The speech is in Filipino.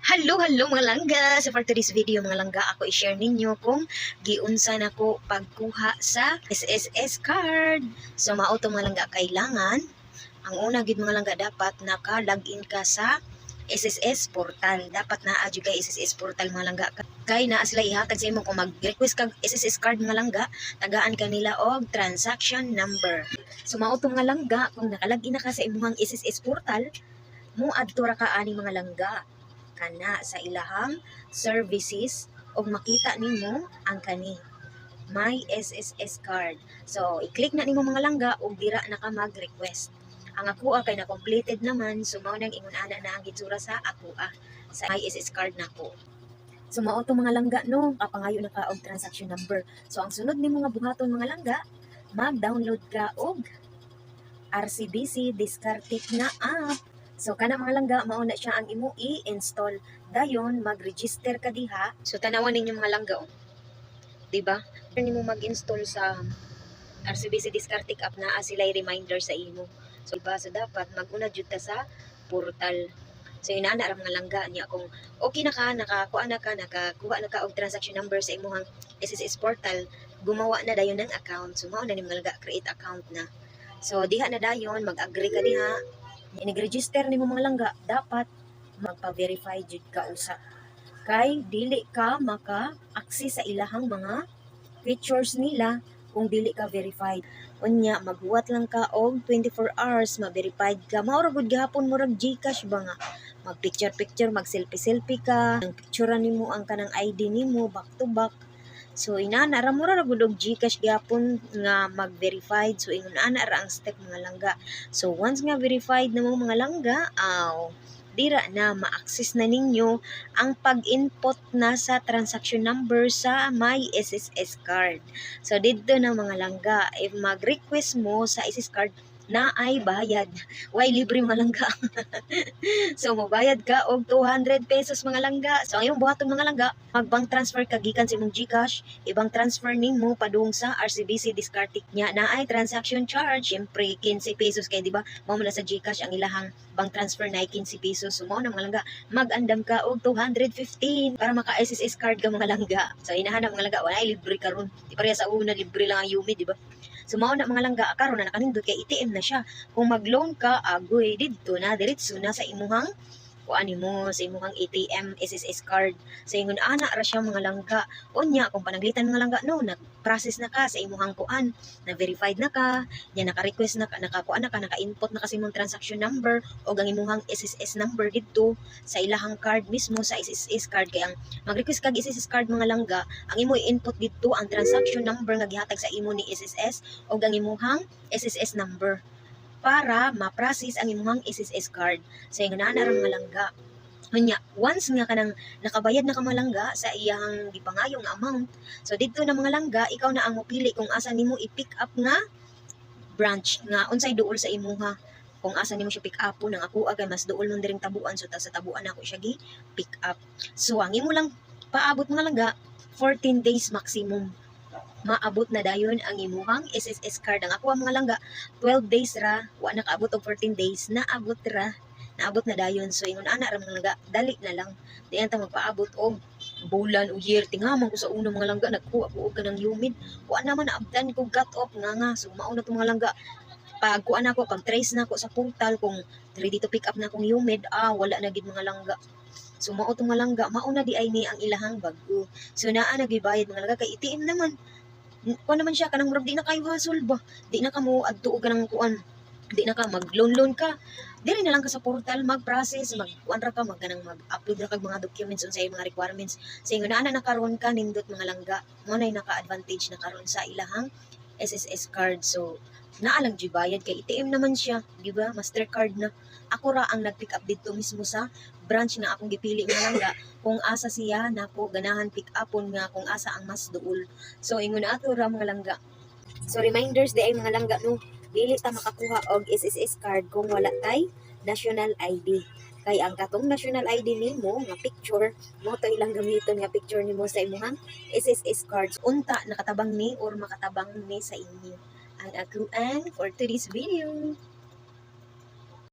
Hello mga langga! So for today's video mga langga, ako i-share ninyo kung giunsa na ko pagkuha sa SSS card. So mauto mga langga, kailangan ang una gid mga langga, dapat naka-login ka sa SSS portal. Dapat naa jud kay SSS portal mga langga. Kay naa sila ihatag sa imo kung mag-request kag SSS card mga langga, tagaan ka nila og transaction number. So mauto mga langga, kung naka-login na ka sa imong SSS portal, mo adto ra ka ani mga langga kana sa ilahang services o makita nimo ang kani my SSS card. So i-click na nimo mga langga ug dira na ka mag-request. Ang akoa kay na completed naman, so mao nang ingon ana na ang gitsura sa akoa sa my SSS card nako. So mao to mga langga no, kapangayo na ka og transaction number. So ang sunod nimo nga buhaton mga langga, mag-download ka og RCBC Discartic na app. So kana mga langga, mauna siya ang imo i-install. Dayon mag-register ka diha. So tanawan ninyo mga langga, oh. 'Di ba? Nimo mag-install sa RCBC Discartic app, na sila reminder sa imo. So diba, so dapat mag-una jud ta sa portal. So inana ra mga langga niya kung okay na ka, nakakuha na ka og transaction number sa imong SSS portal, gumawa na dayon ng account. So mao na ni mga langga, create account na. So diha na dayon, mag-agree ka diha. Nag-register nimo mga langga, dapat magpa-verify jud ka usa. Kay dili ka maka-access sa ilahang mga features nila kung dili ka verified. Unya maghuwat lang ka og 24 hours ma-verified ka. Mao ra gud gihapon murag GCash ba nga. Mag-picture, mag-selfie ka. Ang picturean nimo ang kanang ID nimo back to back. So inana ra mura ra gud og GCash gyapon nga mag-verified. So ingon ana ra ang step mga langga. So once nga verified na mo mga langga, dira na ma-access na ninyo ang pag-input na sa transaction number sa my SSS card. So dito na mga langga, if mag-request mo sa SSS card na ay bayad, why libre mga langga. So mobayad ka og 200 pesos mga langga. So ang imong buhaton mga langga, mag-bank transfer ka gikan sa imong GCash, ibang transfer nimo padung sa RCBC Discartic nya na ay transaction charge, syempre 15 pesos kay di ba? Mao man sa GCash ang ilahang bank transfer na 15 pesos. So mao na mga langga, mag-andam ka og 215 para maka SSS card ka mga langga. So inahanap mga langga, wala libre karon. Di pareha sa una libre lang ang Yumi, di ba? So mao na mga langga, karon na nakanindot kay ATM na siya. Kung mag-loan ka, agoy didto na diretso na sa imuhang kuan nimo sa imuhang ATM SSS card. So ingon ana ra siya mga langga. Unya kung panaglitan mga langga no, nag-process na ka sa imuhang kuan, na verified na ka, nya naka-request na ka, nakakuan na ka, naka-input na kasi imong transaction number o ang imuhang SSS number didto sa ilahang card mismo sa SSS card. Kaya ang mag-request kag SSS card mga langga, ang imo i-input didto ang transaction number nga gihatag sa imo ni SSS o ang imuhang SSS number para ma-process ang imong SSS card. So yung na mga langga. Unya, once nga kanang nakabayad na ka mga langga sa iyang gipangayong amount, so dito na mga langga, ikaw na ang mopili kung asa nimo i-pick up nga branch nga unsay duol sa imuha. Kung asa nimo siya pick up nang ako kay mas duol man diring tabuan, so sa tabuan ako siya gi pick up. So ang imo lang paabot mga langga 14 days maximum, maabot na dayon ang imuhang SSS card. Ang ako ang mga langga 12 days ra, wa nakaabot og 14 days, naabot na dayon. So ingon ana ra mga langga, dali na lang diyan ta magpaabot og bulan o year. Tingaman ko sa uno mga langga, nagkuha ko og kanang humid, wa naman naabtan ko cut off nga. So mao na to mga langga, pag kuan ako, pag trace na ako sa portal kung ready to pick up na akong humid, wala na gid mga langga. So mao to mga langga, mao na di ay ni ang ilahang bago. So naa nagibayad mga langga kay ATM naman. Kuan naman siya kanang murag di na kayo hasol ba, di na ka mo adto og kanang kuan, di na ka mag-loan ka, dili na lang ka sa portal mag-process, mag-kuan ra ka, mag-upload ra kag mga documents unsay mga requirements. So ingon na nakaron ka nindot mga langga, mo nay naka-advantage na karon sa ilahang SSS card. So naa lang bayad kay ATM naman siya, di ba? Mastercard na. Ako ra ang nag-pick up dito mismo sa branch na akong gipili mga langga, kung asa siya nako ganahan pick upon nga kung asa ang mas duol. So ingon na ato ra mga langga. So reminders di ay mga langga no, dili ta makakuha og SSS card kung wala tay national ID. Kay ang katong national ID nimo nga picture mo to ilang gamiton nga picture nimo sa imong SSS cards, unta nakatabang ni or makatabang ni sa inyo ang akuan for today's video.